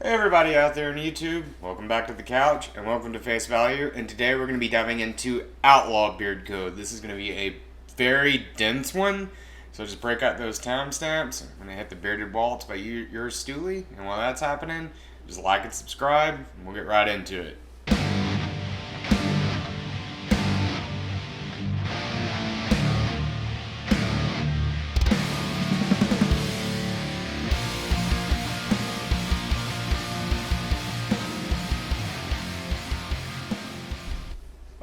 Hey everybody out there on YouTube, welcome back to the couch and welcome to Face Value, and today we're going to be diving into Outlaw Beard Co. This is going to be a very dense one, so just break out those timestamps. I'm going to hit the bearded wall. It's by yours Stooley, and while that's happening, just like and subscribe, and we'll get right into it.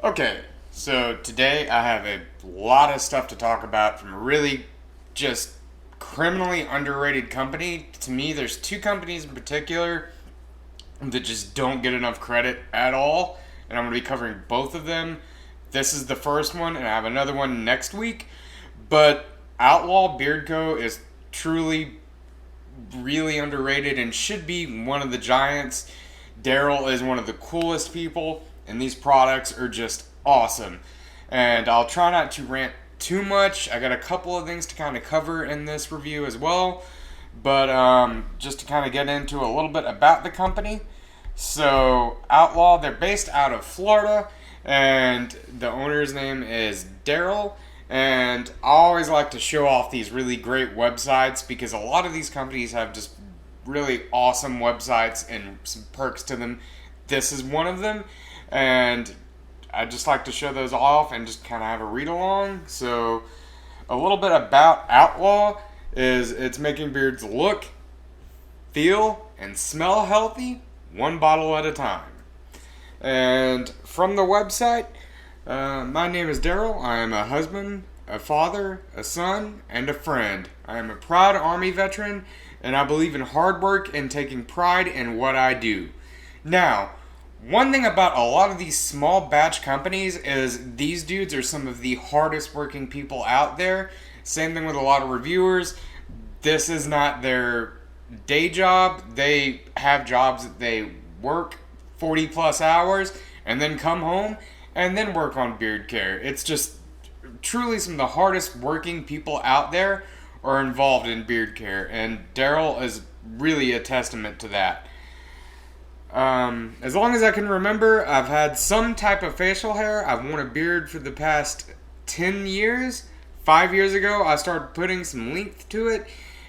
Okay, so today I have a lot of stuff to talk about from a really just criminally underrated company. To me, there's two companies in particular that just don't get enough credit at all, and I'm going to be covering both of them. This is the first one, and I have another one next week. But Outlaw Beard Co. is truly really underrated and should be one of the giants. Daryl is one of the coolest people, and these products are just awesome. And I'll try not to rant too much. I got a couple of things to kind of cover in this review as well, but just to kind of get into a little bit about the company. So Outlaw, they're based out of Florida, and the owner's name is Daryl. And I always like to show off these really great websites because a lot of these companies have just really awesome websites and some perks to them. This is one of them, and I just like to show those off and just kind of have a read along. So a little bit about Outlaw is it's making beards look, feel, and smell healthy one bottle at a time. And from the website, my name is Daryl. I am a husband, a father, a son, and a friend. I am a proud Army veteran, and I believe in hard work and taking pride in what I do. Now, one thing about a lot of these small batch companies is these dudes are some of the hardest working people out there. Same thing with a lot of reviewers. This is not their day job. They have jobs that they work 40 plus hours and then come home and then work on beard care. It's just truly some of the hardest working people out there are involved in beard care, and Daryl is really a testament to that. As long as I can remember, I've had some type of facial hair. I've worn a beard for the past 10 years. 5 years ago, I started putting some length to it,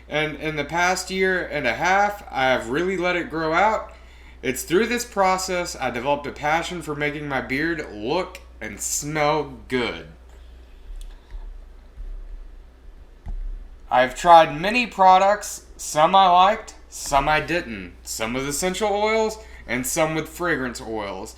and in the past year and a half, I've really let it grow out. It's through this process I developed a passion for making my beard look and smell good. I've tried many products. Some I liked, some I didn't. Some with essential oils and some with fragrance oils,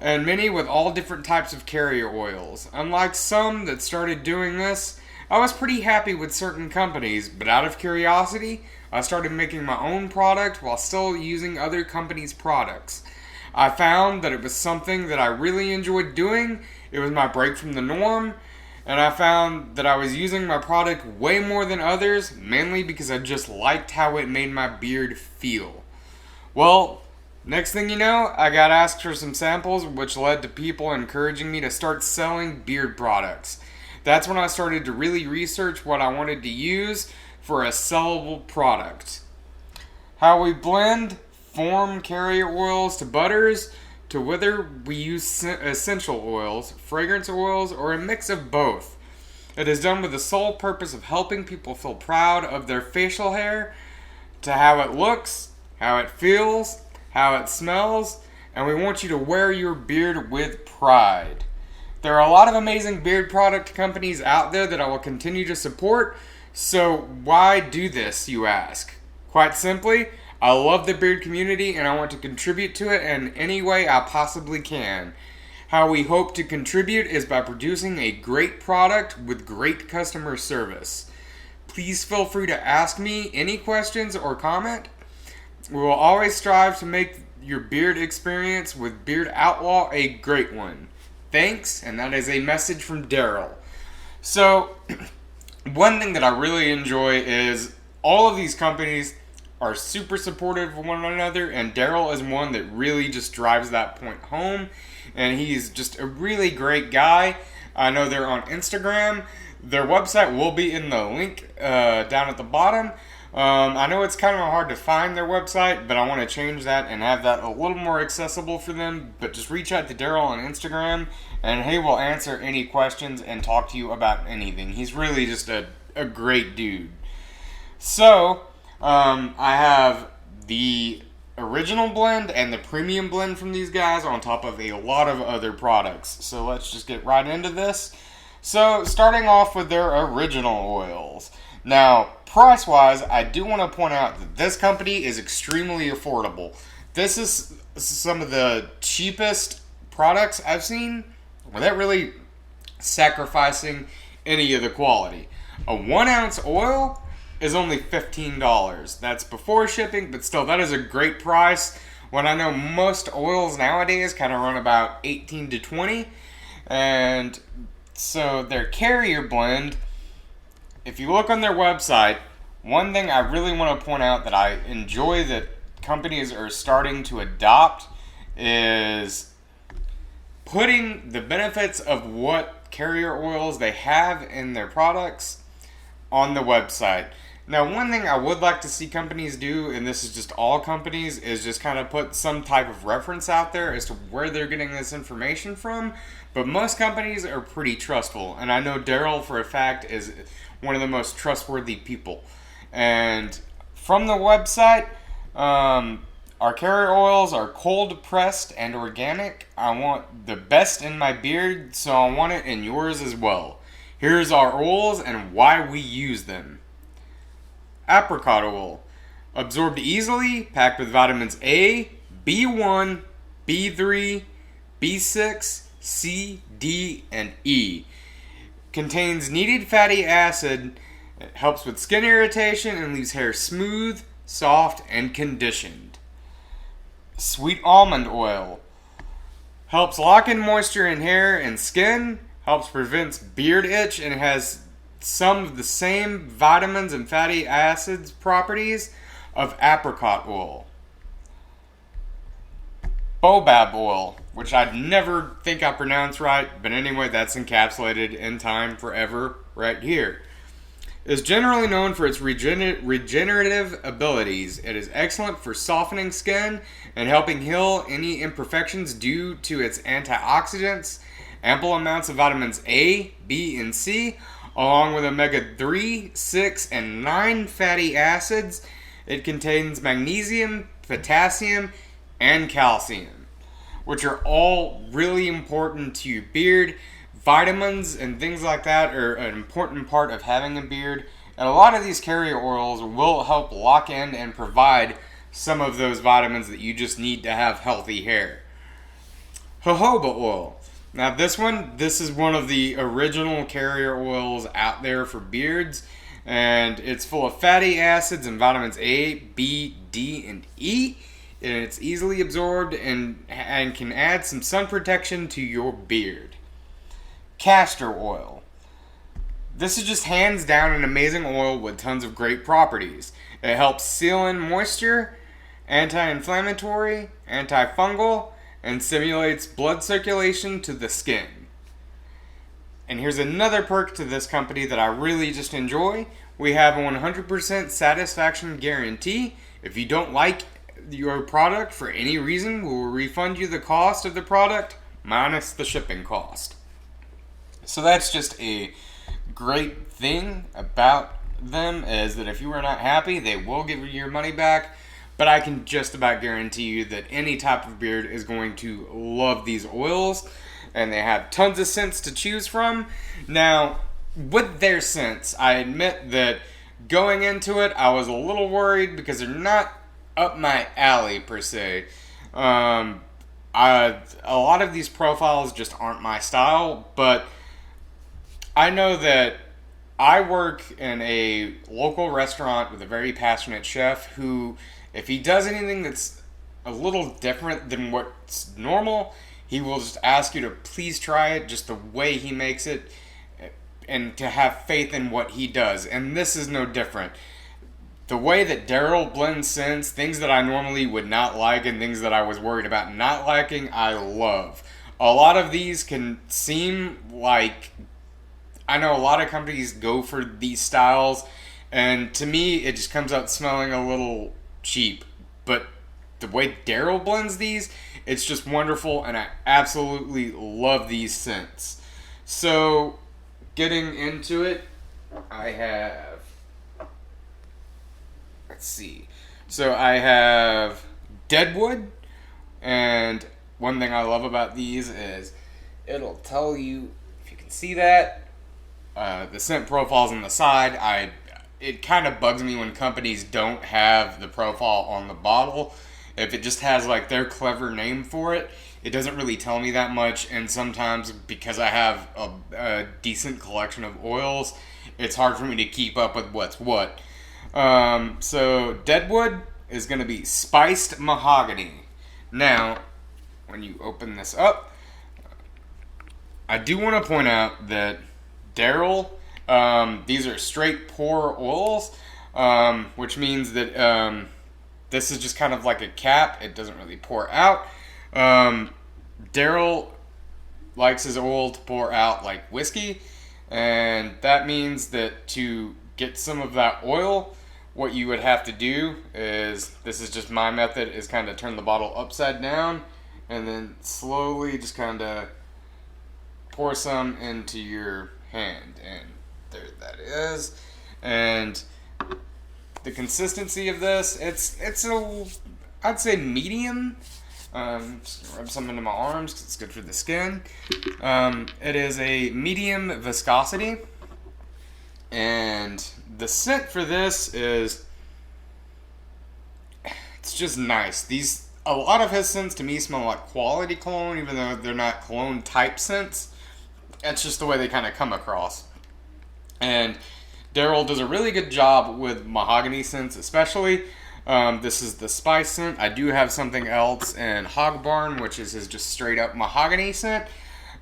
and many with all different types of carrier oils. Unlike some that started doing this, I was pretty happy with certain companies, but out of curiosity, I started making my own product while still using other companies' products. I found that it was something that I really enjoyed doing. It was my break from the norm, and I found that I was using my product way more than others, mainly because I just liked how it made my beard feel. Well, next thing you know, I got asked for some samples, which led to people encouraging me to start selling beard products. That's when I started to really research what I wanted to use for a sellable product. How we blend, form carrier oils to butters, to whether we use essential oils, fragrance oils, or a mix of both. It is done with the sole purpose of helping people feel proud of their facial hair, to how it looks, how it feels, how it smells, and we want you to wear your beard with pride. There are a lot of amazing beard product companies out there that I will continue to support, so why do this, you ask? Quite simply, I love the beard community and I want to contribute to it in any way I possibly can. How we hope to contribute is by producing a great product with great customer service. Please feel free to ask me any questions or comment. We will always strive to make your beard experience with Beard Outlaw a great one. Thanks, and that is a message from Daryl. So, one thing that I really enjoy is all of these companies are super supportive of one another, and Daryl is one that really just drives that point home, and he's just a really great guy. I know they're on Instagram. Their website will be in the link down at the bottom, I know it's kind of hard to find their website, but I want to change that and have that a little more accessible for them. But just reach out to Daryl on Instagram, and he will answer any questions and talk to you about anything. He's really just a great dude. So, I have the original blend and the premium blend from these guys on top of a lot of other products. So let's just get right into this. So, starting off with their original oils. Now, price-wise, I do want to point out that this company is extremely affordable. This is some of the cheapest products I've seen without really sacrificing any of the quality. A 1 ounce oil is only $15. That's before shipping, but still, that is a great price when I know most oils nowadays kind of run about 18 to 20. And so their carrier blend, if you look on their website, one thing I really want to point out that I enjoy that companies are starting to adopt is putting the benefits of what carrier oils they have in their products on the website. Now, one thing I would like to see companies do, and this is just all companies, is just kind of put some type of reference out there as to where they're getting this information from. But most companies are pretty trustful, and I know Daryl for a fact is one of the most trustworthy people. And from the website, our carrier oils are cold pressed and organic. I want the best in my beard, so I want it in yours as well. Here's our oils and why we use them. Apricot oil. Absorbed easily, packed with vitamins A, B1, B3, B6, C, D, and E. Contains needed fatty acid. It helps with skin irritation and leaves hair smooth, soft, and conditioned. Sweet almond oil. Helps lock in moisture in hair and skin. Helps prevents beard itch and has some of the same vitamins and fatty acids properties of apricot oil. Baobab oil, which I'd never think I pronounced right, but anyway, that's encapsulated in time forever right here. Is generally known for its regenerative abilities. It is excellent for softening skin and helping heal any imperfections due to its antioxidants, ample amounts of vitamins A, B, and C, along with omega-3, 6, and 9 fatty acids. It contains magnesium, potassium, and calcium, which are all really important to your beard. Vitamins and things like that are an important part of having a beard. And a lot of these carrier oils will help lock in and provide some of those vitamins that you just need to have healthy hair. Jojoba oil. Now this is one of the original carrier oils out there for beards, and it's full of fatty acids and vitamins A, B, D, and E, and it's easily absorbed and can add some sun protection to your beard. Castor oil. This is just hands down an amazing oil with tons of great properties. It helps seal in moisture, anti-inflammatory, antifungal, and stimulates blood circulation to the skin. And here's another perk to this company that I really just enjoy. We have a 100% satisfaction guarantee. If you don't like your product for any reason, we'll refund you the cost of the product minus the shipping cost. So that's just a great thing about them, is that if you are not happy, they will give you your money back. But I can just about guarantee you that any type of beard is going to love these oils. And they have tons of scents to choose from. Now, with their scents, I admit that going into it, I was a little worried because they're not up my alley, per se. A lot of these profiles just aren't my style. But I know that I work in a local restaurant with a very passionate chef who, if he does anything that's a little different than what's normal, he will just ask you to please try it just the way he makes it and to have faith in what he does. And this is no different. The way that Daryl blends scents, things that I normally would not like and things that I was worried about not liking, I love. A lot of these can seem like, I know a lot of companies go for these styles And to me, it just comes out smelling a little cheap. But the way Daryl blends these, it's just wonderful, and I absolutely love these scents. So, getting into it, I have, let's see. So I have Deadwood, and one thing I love about these is it'll tell you, if you can see that, the scent profile's on the side. It kind of bugs me when companies don't have the profile on the bottle. If it just has like their clever name for it, it doesn't really tell me that much. And sometimes, because I have a decent collection of oils, it's hard for me to keep up with what's what. So Deadwood is going to be spiced mahogany. Now, when you open this up, I do want to point out that Daryl, these are straight pour oils, which means that this is just kind of like a cap. It doesn't really pour out. Daryl likes his oil to pour out like whiskey, and that means that to get some of that oil, what you would have to do is, this is just my method, is kind of turn the bottle upside down and then slowly just kind of pour some into your hand, and there that is. And the consistency of this, it's a, I'd say medium. Just gonna rub some into my arms because it's good for the skin. It is a medium viscosity, and the scent for this is, it's just nice. A lot of his scents to me smell like quality cologne, even though they're not cologne type scents. That's just the way they kind of come across. And Daryl does a really good job with mahogany scents, especially. This is the spice scent. I do have something else in Hog Barn, which is his just straight up mahogany scent.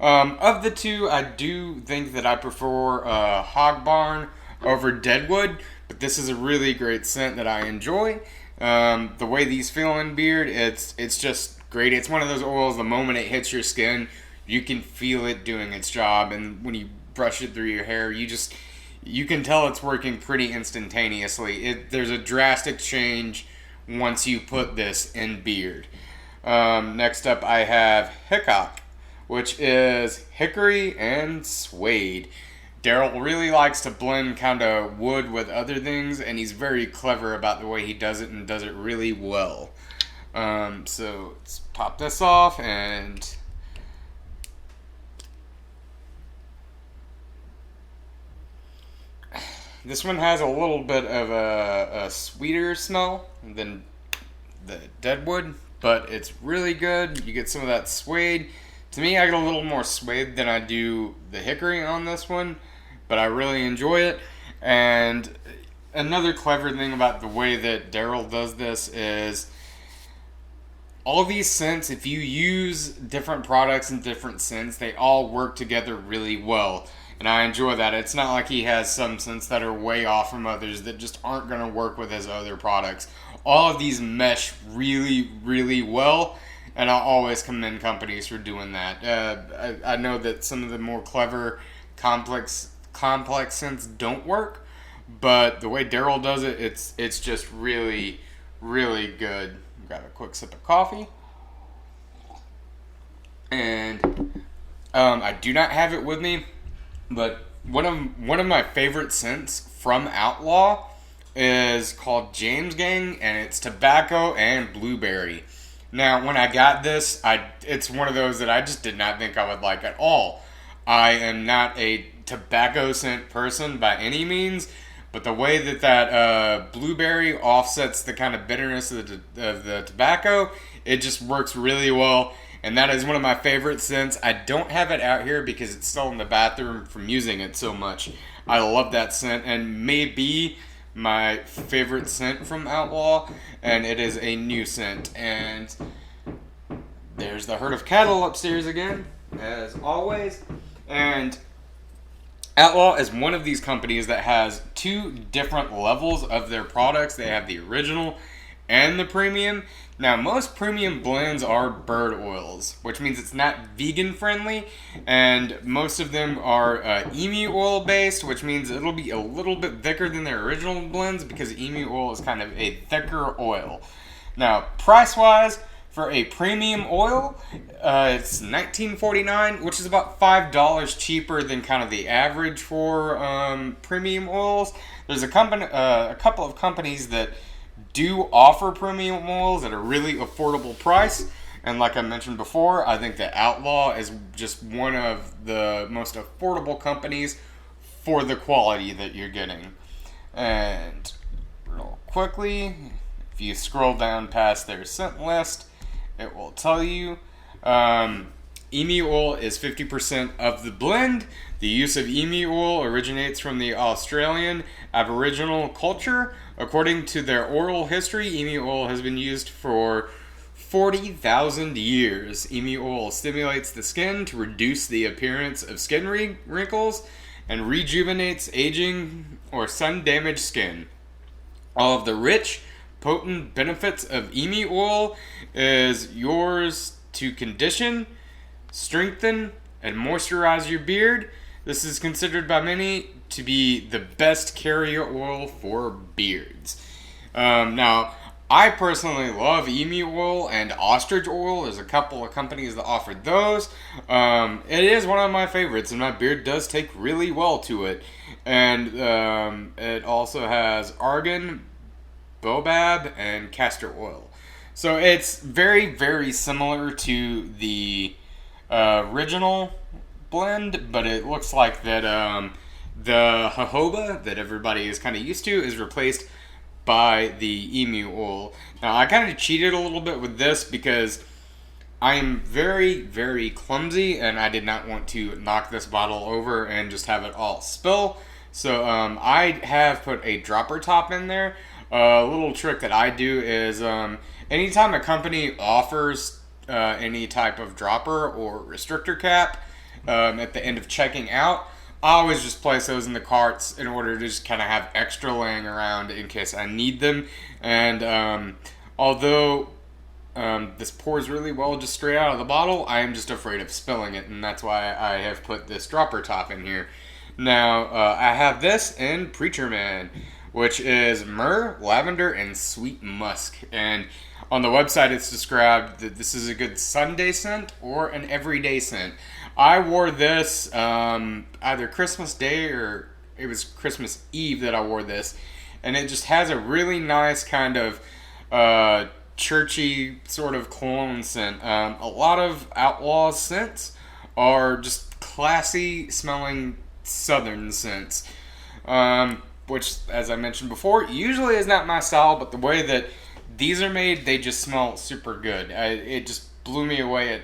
Of the two, I do think that I prefer Hog Barn over Deadwood, but this is a really great scent that I enjoy. The way these feel in beard, it's just great. It's one of those oils, the moment it hits your skin, you can feel it doing its job, and when you brush it through your hair, you can tell it's working pretty instantaneously. There's a drastic change once you put this in beard. Next up, I have Hickok, which is hickory and suede. Daryl really likes to blend kind of wood with other things, and he's very clever about the way he does it, and does it really well. So let's pop this off, and this one has a little bit of a sweeter smell than the Deadwood, but it's really good. You get some of that suede. To me, I get a little more suede than I do the hickory on this one, but I really enjoy it. And another clever thing about the way that Daryl does this is, all these scents, if you use different products and different scents, they all work together really well. And I enjoy that. It's not like he has some scents that are way off from others that just aren't going to work with his other products. All of these mesh really, really well, and I always commend companies for doing that. I know that some of the more clever, complex scents don't work, but the way Daryl does it, it's just really, really good. Grab a quick sip of coffee. And I do not have it with me, but one of my favorite scents from Outlaw is called James Gang, and it's tobacco and blueberry. Now, when I got this, it's one of those that I just did not think I would like at all. I am not a tobacco scent person by any means, but the way that blueberry offsets the kind of bitterness of the tobacco, it just works really well. And that is one of my favorite scents. I don't have it out here because it's still in the bathroom from using it so much. I love that scent, and maybe my favorite scent from Outlaw, and it is a new scent. And there's the herd of cattle upstairs again, as always. And Outlaw is one of these companies that has two different levels of their products. They have the original and the premium. Now, most premium blends are bird oils, which means it's not vegan friendly, and most of them are emu oil based, which means it'll be a little bit thicker than their original blends because emu oil is kind of a thicker oil. Now, price wise, for a premium oil, it's $19.49, which is about $5 cheaper than kind of the average for premium oils. There's a couple of companies that do offer premium oils at a really affordable price, and like I mentioned before, I think that Outlaw is just one of the most affordable companies for the quality that you're getting. And real quickly, if you scroll down past their scent list, it will tell you emu oil is 50% of the blend. The use of emu oil originates from the Australian Aboriginal culture. According to their oral history, emu oil has been used for 40,000 years. Emu oil stimulates the skin to reduce the appearance of skin wrinkles and rejuvenates aging or sun-damaged skin. All of the rich, potent benefits of emu oil is yours to condition, strengthen, and moisturize your beard. This is considered by many to be the best carrier oil for beards. Now, I personally love emu oil and ostrich oil. There's a couple of companies that offer those. It is one of my favorites, and my beard does take really well to it. And it also has argan, baobab, and castor oil. So it's very, very similar to the original blend, but it looks like that the jojoba that everybody is kind of used to is replaced by the emu oil. Now, I kind of cheated a little bit with this because I am very, very clumsy, and I did not want to knock this bottle over and just have it all spill. So I have put a dropper top in there. A little trick that I do is anytime a company offers any type of dropper or restrictor cap at the end of checking out, I always just place those in the carts in order to just kind of have extra laying around in case I need them. And although this pours really well just straight out of the bottle, I am just afraid of spilling it, and that's why I have put this dropper top in here. Now, I have this in Preacher Man, which is myrrh, lavender, and sweet musk. And on the website, it's described that this is a good Sunday scent or an everyday scent. I wore this either Christmas Day or it was Christmas Eve that I wore this. And it just has a really nice kind of churchy sort of cologne scent. A lot of Outlaw's scents are just classy smelling southern scents. Which, as I mentioned before, usually is not my style, but the way that these are made, they just smell super good. It just blew me away at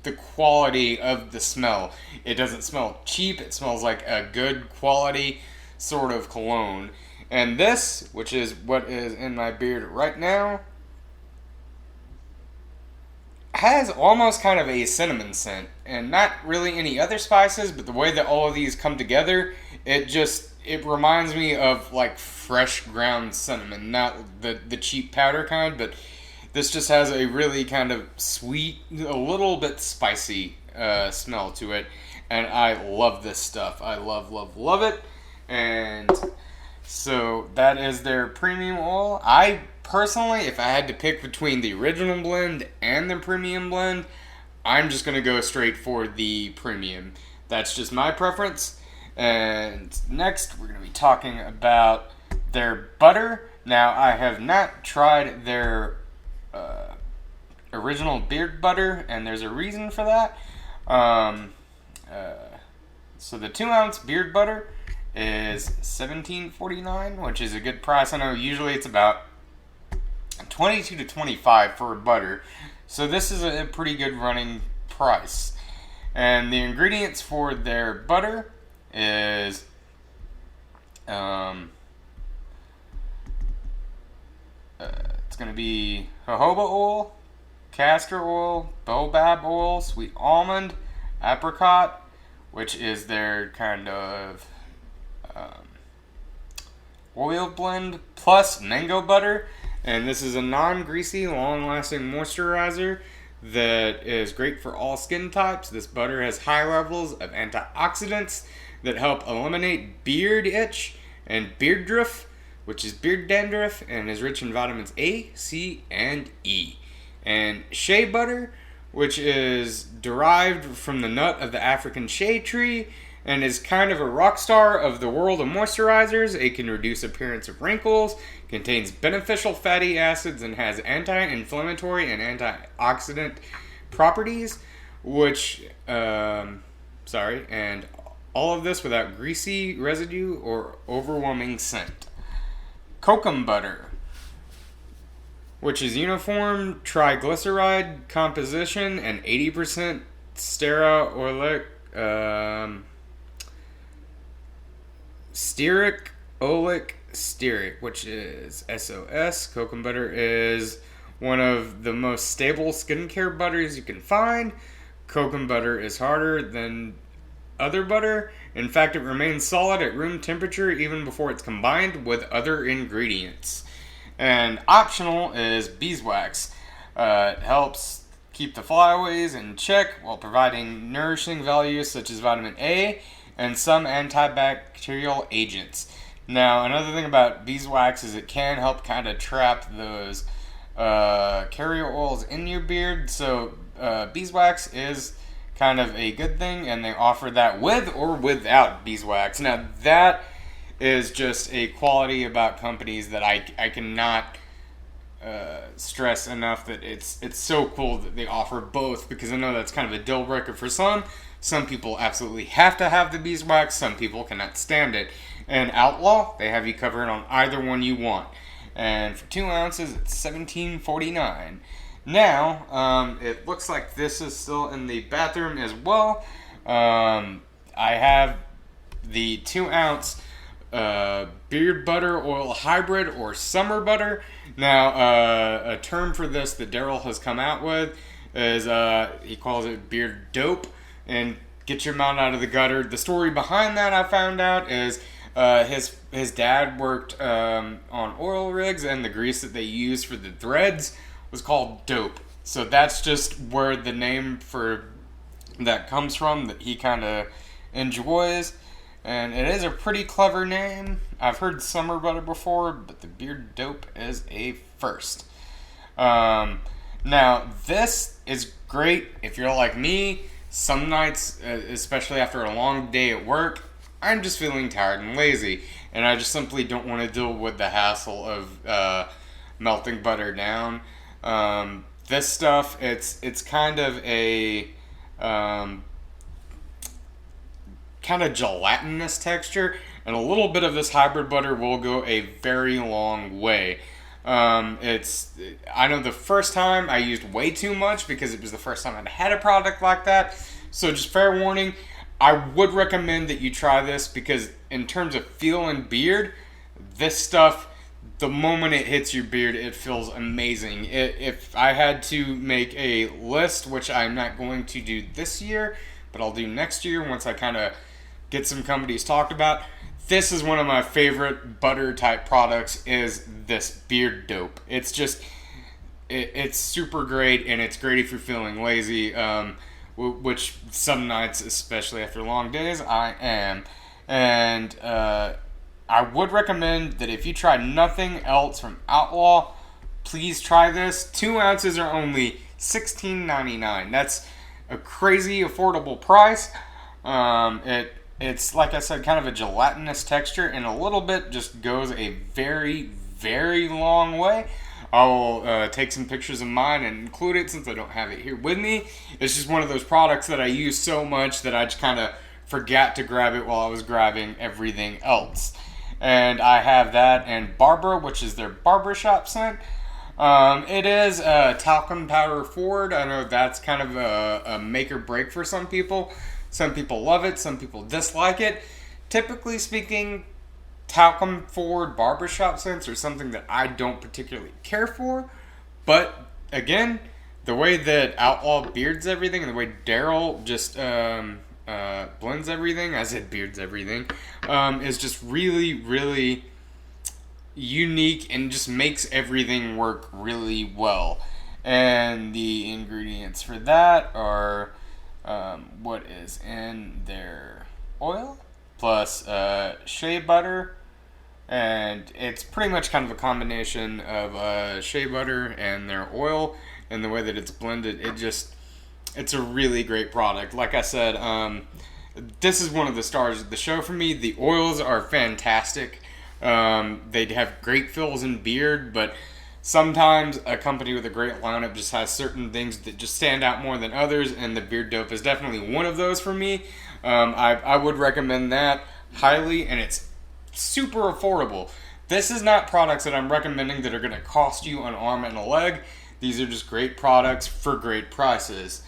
the quality of the smell. It doesn't smell cheap. It smells like a good quality sort of cologne. And this, which is what is in my beard right now, has almost kind of a cinnamon scent. And not really any other spices, but the way that all of these come together, it reminds me of like fresh ground cinnamon, not the cheap powder kind, but this just has a really kind of sweet, a little bit spicy smell to it, and I love this stuff. I love, love, love it. And so that is their premium oil. I personally, if I had to pick between the original blend and the premium blend, I'm just going to go straight for the premium. That's just my preference. And next, we're going to be talking about their butter. Now, I have not tried their original beard butter, and there's a reason for that. So the 2-ounce beard butter is $17.49, which is a good price. I know usually it's about $22 to $25 for butter, so this is a pretty good running price. And the ingredients for their butter is it's going to be jojoba oil, castor oil, baobab oil, sweet almond, apricot, which is their kind of oil blend, plus mango butter. And this is a non-greasy, long-lasting moisturizer that is great for all skin types. This butter has high levels of antioxidants that help eliminate beard itch and beard drift, which is beard dandruff, and is rich in vitamins A, C, and E. And shea butter, which is derived from the nut of the African shea tree and is kind of a rock star of the world of moisturizers. It can reduce appearance of wrinkles, contains beneficial fatty acids, and has anti-inflammatory and antioxidant properties, and all of this without greasy residue or overwhelming scent. Kokum butter, which is uniform triglyceride composition and 80% stearic oleic stearic, which is SOS. Kokum butter is one of the most stable skincare butters you can find. Kokum butter is harder than other butter. In fact, it remains solid at room temperature even before it's combined with other ingredients. And optional is beeswax. It helps keep the flyaways in check while providing nourishing values such as vitamin A and some antibacterial agents. Now, another thing about beeswax is it can help kind of trap those carrier oils in your beard. So beeswax is kind of a good thing, and they offer that with or without beeswax. Now, that is just a quality about companies that I cannot stress enough, that it's so cool that they offer both, because I know that's kind of a deal breaker for some. Some people absolutely have to have the beeswax. Some people cannot stand it. And Outlaw, they have you covered on either one you want. And for 2 ounces, it's $17.49. Now, it looks like this is still in the bathroom as well. I have the 2 ounce beard butter oil hybrid, or summer butter. Now, a term for this that Daryl has come out with is he calls it beard dope, and get your mouth out of the gutter. The story behind that, I found out, is his dad worked on oil rigs, and the grease that they used for the threads was called dope. So that's just where the name for that comes from, that he kind of enjoys. And it is a pretty clever name. I've heard summer butter before, but the beard dope is a first. Now, this is great if you're like me. Some nights, especially after a long day at work, I'm just feeling tired and lazy, and I just simply don't want to deal with the hassle of melting butter down. This stuff, it's kind of a kind of gelatinous texture, and a little bit of this hybrid butter will go a very long way. I know the first time I used way too much because it was the first time I'd had a product like that. So just fair warning, I would recommend that you try this, because in terms of feel and beard, this stuff, the moment it hits your beard, it feels amazing. If I had to make a list, which I'm not going to do this year, but I'll do next year once I kind of get some companies talked about, this is one of my favorite butter type products, is this beard dope. It's just, it's super great, and it's great if you're feeling lazy, which some nights, especially after long days, I am. And I would recommend that if you try nothing else from Outlaw, please try this. 2 ounces are only $16.99. That's a crazy affordable price. It's, like I said, kind of a gelatinous texture, and a little bit just goes a very, very long way. I'll take some pictures of mine and include it, since I don't have it here with me. It's just one of those products that I use so much that I just kind of forgot to grab it while I was grabbing everything else. And I have that and Barbara, which is their barbershop scent. It is talcum powder forward. I know that's kind of a make or break for some people. Some people love it, some people dislike it. Typically speaking, talcum forward barbershop scents are something that I don't particularly care for. But again, the way that Outlaw beards everything, and the way Daryl just blends everything, I said beards everything, is just really, really unique and just makes everything work really well. And the ingredients for that are what is in their oil, plus shea butter, and it's pretty much kind of a combination of shea butter and their oil, and the way that it's blended, it's a really great product. Like I said, this is one of the stars of the show for me. The oils are fantastic. They have great fills in beard, but sometimes a company with a great lineup just has certain things that just stand out more than others, and the Beard Dope is definitely one of those for me. I would recommend that highly, and it's super affordable. This is not products that I'm recommending that are going to cost you an arm and a leg. These are just great products for great prices.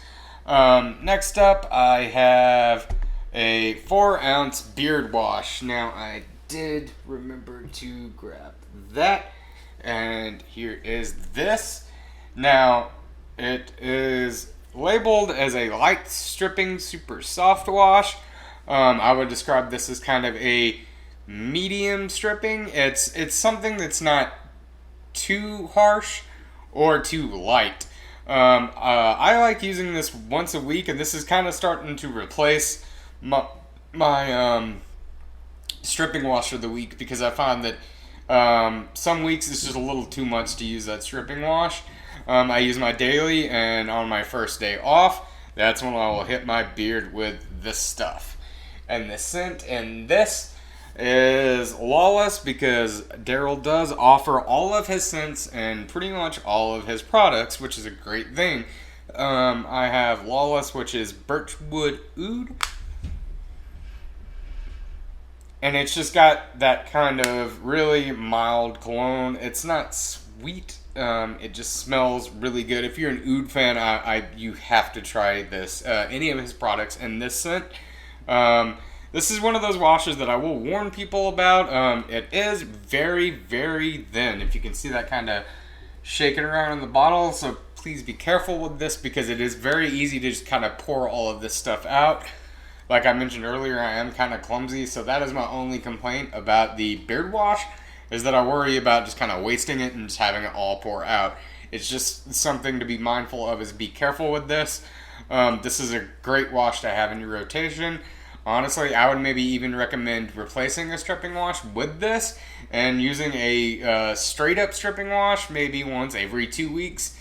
Next up, I have a 4-ounce beard wash. Now, I did remember to grab that, and here is this. Now, it is labeled as a light stripping super soft wash. I would describe this as kind of a medium stripping. It's something that's not too harsh or too light. I like using this once a week, and this is kind of starting to replace my stripping wash for the week, because I find that some weeks it's just a little too much to use that stripping wash. I use my daily, and on my first day off, that's when I will hit my beard with this stuff. And the scent in this is lawless, because Daryl does offer all of his scents and pretty much all of his products, which is a great thing. I have Lawless, which is Birchwood Oud, and it's just got that kind of really mild cologne. It's not sweet. It just smells really good. If you're an oud fan, you have to try this. Any of his products in this scent. This is one of those washes that I will warn people about. It is very, very thin. If you can see that kind of shaking around in the bottle. So please be careful with this, because it is very easy to just kind of pour all of this stuff out. Like I mentioned earlier, I am kind of clumsy, so that is my only complaint about the beard wash, is that I worry about just kind of wasting it and just having it all pour out. It's just something to be mindful of, is be careful with this. This is a great wash to have in your rotation. Honestly, I would maybe even recommend replacing a stripping wash with this and using a straight up stripping wash maybe once every 2 weeks,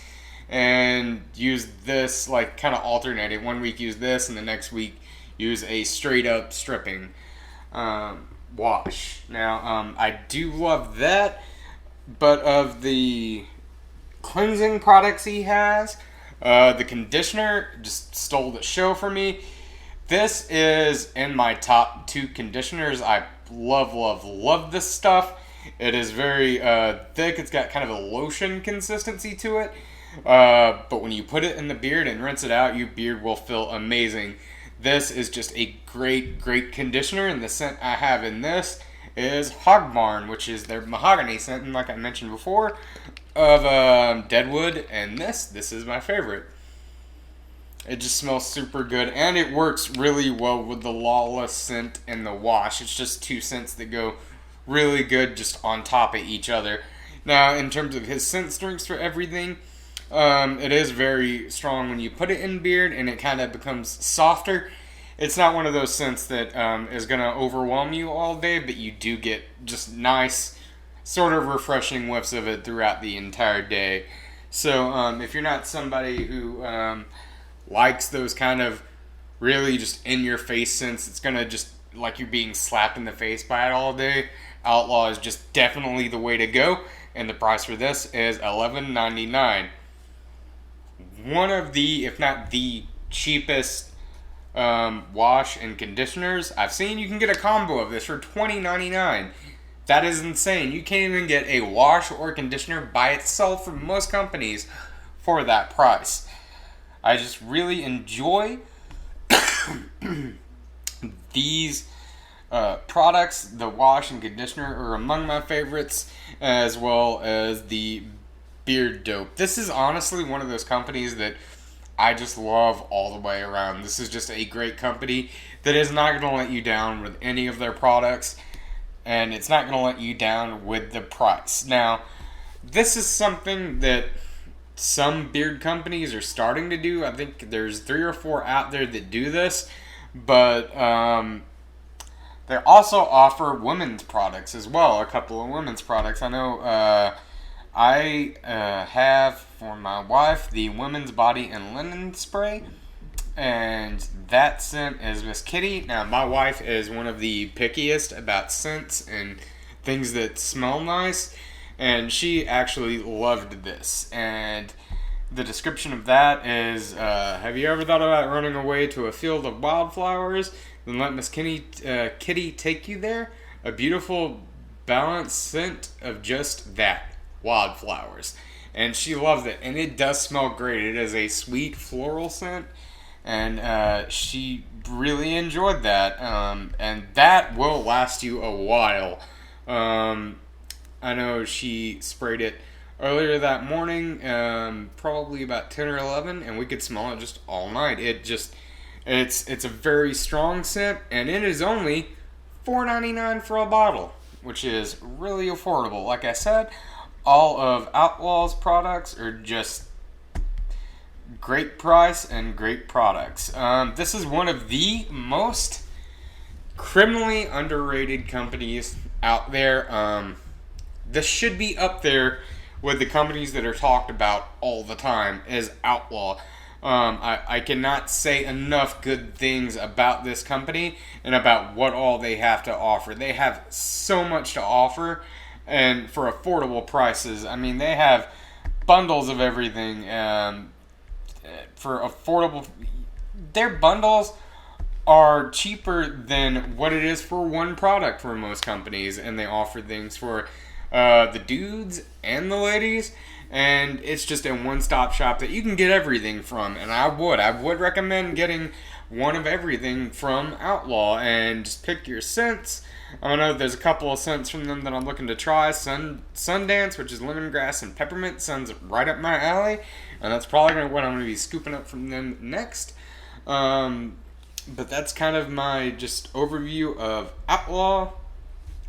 and use this, like, kind of alternate it. 1 week use this, and the next week use a straight up stripping wash. Now, I do love that, but of the cleansing products he has, the conditioner just stole the show for me. This is in my top 2 conditioners. I love this stuff. It is very thick. It's got kind of a lotion consistency to it. But when you put it in the beard and rinse it out, your beard will feel amazing. This is just a great conditioner, and the scent I have in this is Hog Barn, which is their mahogany scent, and like I mentioned before, of Deadwood, and this is my favorite. It just smells super good, and it works really well with the Lawless scent and the wash. It's just 2 scents that go really good just on top of each other. Now, in terms of his scent strengths for everything, it is very strong when you put it in beard, and it kind of becomes softer. It's not one of those scents that is going to overwhelm you all day, but you do get just nice, sort of refreshing whiffs of it throughout the entire day. So if you're not somebody who likes those kind of really just in-your-face scents, it's going to just, like you're being slapped in the face by it all day, Outlaw is just definitely the way to go, and the price for this is $11.99. One of the, if not the cheapest wash and conditioners I've seen. You can get a combo of this for $20.99. That is insane. You can't even get a wash or conditioner by itself from most companies for that price. I just really enjoy these products. The wash and conditioner are among my favorites, as well as the Beard Dope. This is honestly one of those companies that I just love all the way around. This is just a great company that is not going to let you down with any of their products. and it's not going to let you down with the price. Now, this is something that some beard companies are starting to do. I think there's 3 or 4 out there that do this, but they also offer women's products as well. A couple of women's products. I know I have for my wife the Women's Body and Linen Spray, and that scent is Miss Kitty. Now, my wife is one of the pickiest about scents and things that smell nice, and she actually loved this. And the description of that is, have you ever thought about running away to a field of wildflowers? Then let Miss Kitty take you there. A beautiful, balanced scent of just that, wildflowers. And she loves it, and it does smell great. It is a sweet floral scent, and she really enjoyed that. And that will last you a while. I know she sprayed it earlier that morning, probably about 10 or 11, and we could smell it just all night. It's a very strong scent, and it is only $4.99 for a bottle, which is really affordable. Like I said, all of Outlaw's products are just great price and great products. This is one of the most criminally underrated companies out there. This should be up there with the companies that are talked about all the time, is Outlaw. I cannot say enough good things about this company and about what all they have to offer. They have so much to offer, and for affordable prices. I mean, they have bundles of everything for affordable. Their bundles are cheaper than what it is for one product for most companies, and they offer things for the dudes and the ladies, and it's just a one-stop shop that you can get everything from. And I would recommend getting one of everything from Outlaw, and just pick your scents. I know there's a couple of scents from them that I'm looking to try. Sundance, which is lemongrass and peppermint, sounds right up my alley, and that's probably what I'm going to be scooping up from them next. But that's kind of my just overview of Outlaw.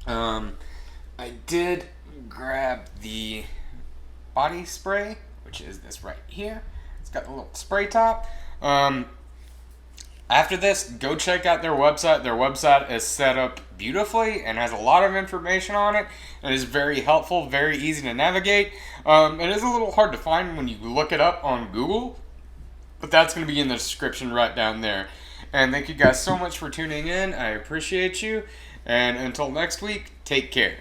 I did grab the body spray, which is this right here. It's got a little spray top. After this, go check out their website. Their website is set up beautifully and has a lot of information on it. It is very helpful, very easy to navigate. It is a little hard to find when you look it up on Google, but that's going to be in the description right down there. And thank you guys so much for tuning in. I appreciate you. And until next week, take care.